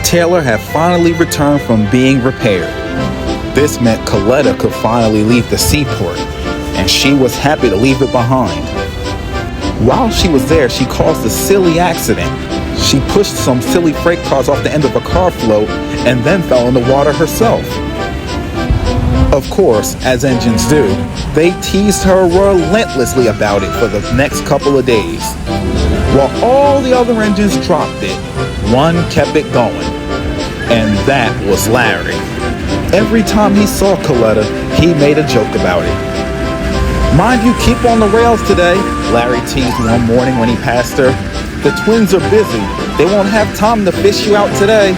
Taylor had finally returned from being repaired. This meant Coletta could finally leave the seaport, and she was happy to leave it behind. While she was there, she caused a silly accident. She pushed some silly freight cars off the end of a car float and then fell in the water herself. Of course, as engines do, they teased her relentlessly about it for the next couple of days. While all the other engines dropped it, one kept it going, and that was Larry. Every time he saw Coletta, he made a joke about it. "Mind you, keep on the rails today," Larry teased one morning when he passed her. "The twins are busy. They won't have time to fish you out today."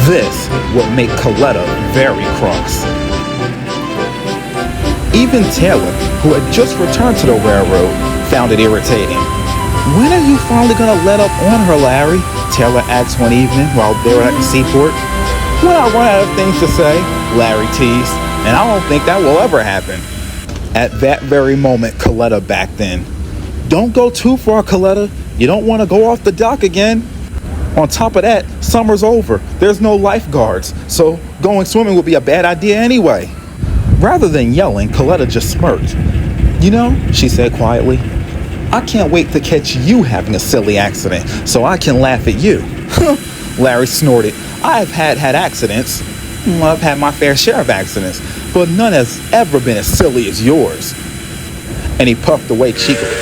This would make Coletta very cross. Even Taylor, who had just returned to the railroad, found it irritating. "When are you finally gonna let up on her, Larry?" Taylor asked one evening while they were at the seaport. "When I run out of things to say," Larry teased, "and I don't think that will ever happen." At that very moment, Coletta backed in. "Don't go too far, Coletta. You don't want to go off the dock again. On top of that, summer's over. There's no lifeguards, so going swimming would be a bad idea anyway." Rather than yelling, Coletta just smirked. "You know," she said quietly, "I can't wait to catch you having a silly accident so I can laugh at you." Larry snorted. I've had accidents. I've had my fair share of accidents, but none has ever been as silly as yours." And he puffed away cheekily.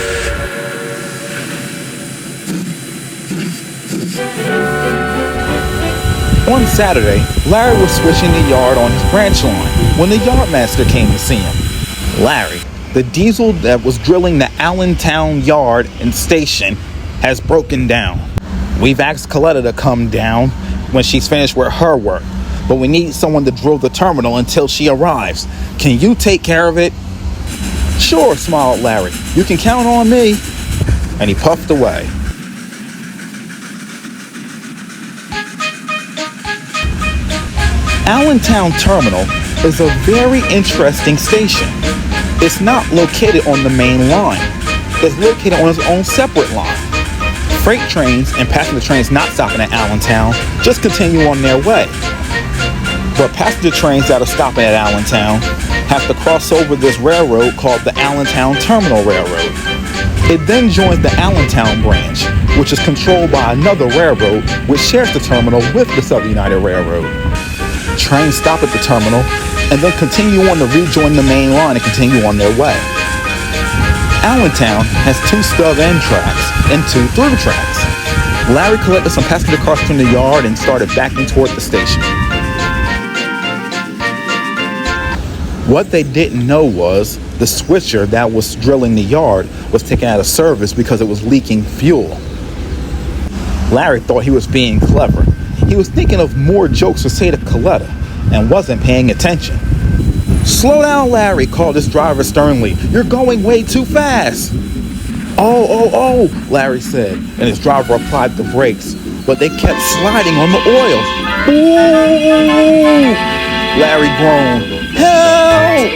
On Saturday, Larry was switching the yard on his branch line when the yardmaster came to see him. "Larry, the diesel that was drilling the Allentown yard and station has broken down. We've asked Coletta to come down when she's finished with her work, but we need someone to drill the terminal until she arrives. Can you take care of it?" "Sure," smiled Larry. "You can count on me." And he puffed away. Allentown Terminal is a very interesting station. It's not located on the main line. It's located on its own separate line. Freight trains and passenger trains not stopping at Allentown just continue on their way. But passenger trains that are stopping at Allentown have to cross over this railroad called the Allentown Terminal Railroad. It then joins the Allentown branch, which is controlled by another railroad which shares the terminal with the Southern United Railroad. Trains stop at the terminal and then continue on to rejoin the main line and continue on their way. Allentown has 2 stub end tracks and 2 through tracks. Larry collected some passenger cars from the yard and started backing toward the station. What they didn't know was the switcher that was drilling the yard was taken out of service because it was leaking fuel. Larry thought he was being clever. He was thinking of more jokes to say to Coletta and wasn't paying attention. "Slow down, Larry," called his driver sternly. "You're going way too fast." Oh, Larry said, and his driver applied the brakes, but they kept sliding on the oil. "Ooh!" Larry groaned. "Help!"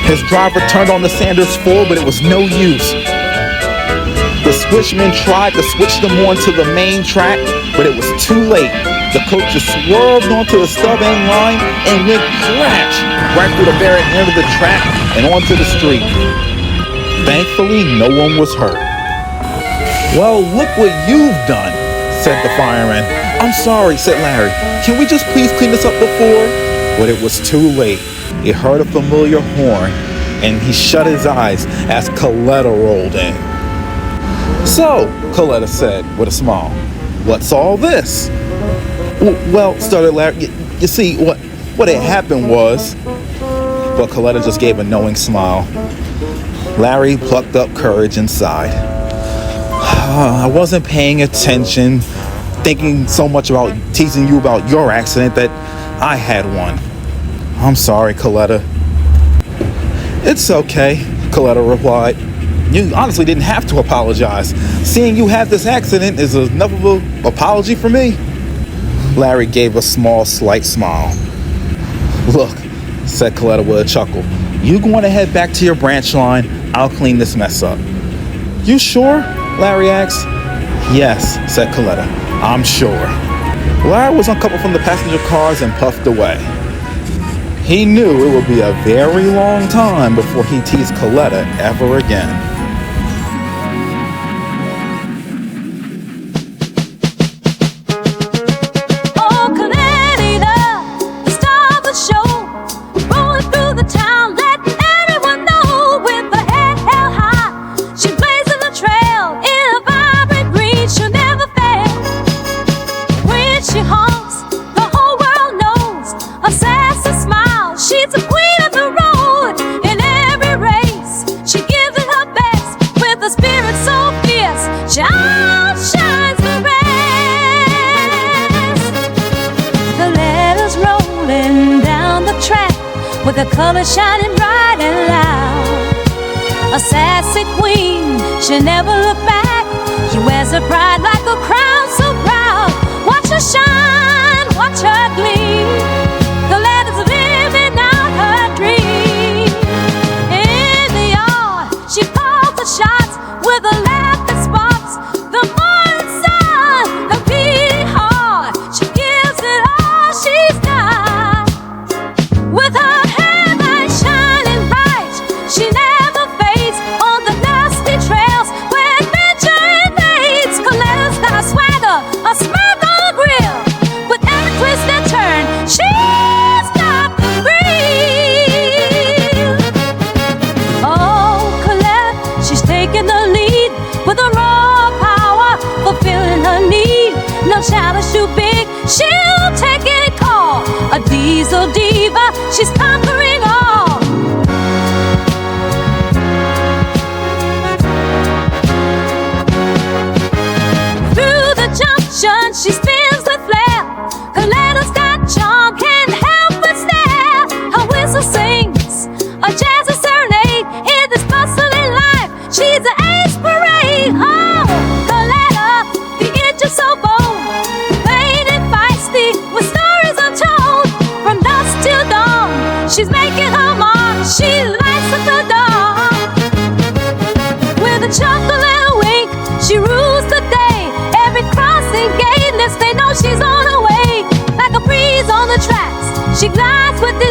His driver turned on the Sanders 4, but it was no use. The switchman tried to switch them onto the main track, but it was too late. The coaches swerved onto the stub end line and went crash right through the very end of the track and onto the street. Thankfully, no one was hurt. "Well, look what you've done," said the fireman. "I'm sorry," said Larry. "Can we just please clean this up before?" But it was too late. He heard a familiar horn, and he shut his eyes as Coletta rolled in. "So," Coletta said with a smile, "what's all this?" "Well," stuttered Larry, you see, what had happened was, but Coletta just gave a knowing smile. Larry plucked up courage and sighed. I wasn't paying attention, thinking so much about teasing you about your accident that I had one. I'm sorry, Coletta. It's okay, Coletta replied. You honestly didn't have to apologize. Seeing you have this accident is enough of an apology for me. Larry gave a small, slight smile. Look, said Coletta with a chuckle. You go on ahead back to your branch line. I'll clean this mess up. You sure? Larry asked. Yes, said Coletta. I'm sure. Larry was uncoupled from the passenger cars and puffed away. He knew it would be a very long time before he teased Coletta ever again. With the color shining bright and loud. A sassy queen, she never look back. She wears her pride like a crown so proud. Watch her shine, watch her gleam. Coletta's living out her dream. In the yard, she calls the shots with a laugh that sparks the morning sun. Her beating heart, she gives it all she's got. With her a smirk on the grill. With every twist and turn, she's got the thrill. Oh, Coletta, she's taking the lead with a raw power, fulfilling her need. No challenge too big, she'll take any call. A diesel diva, she's conquering all. She spins with flair. Coletta's got charm, can't help but stare. Her whistle sings a jazzy serenade. In this bustling life, she's an ace parade. Oh, Coletta, the itch is so bold, vain and feisty, with stories untold. From dusk till dawn, she's making her mark. She lights up the dark. With a chuckle and a wink, she rules the day. Every crossing gate, they know she's on her way. Like a breeze on the tracks, she glides with this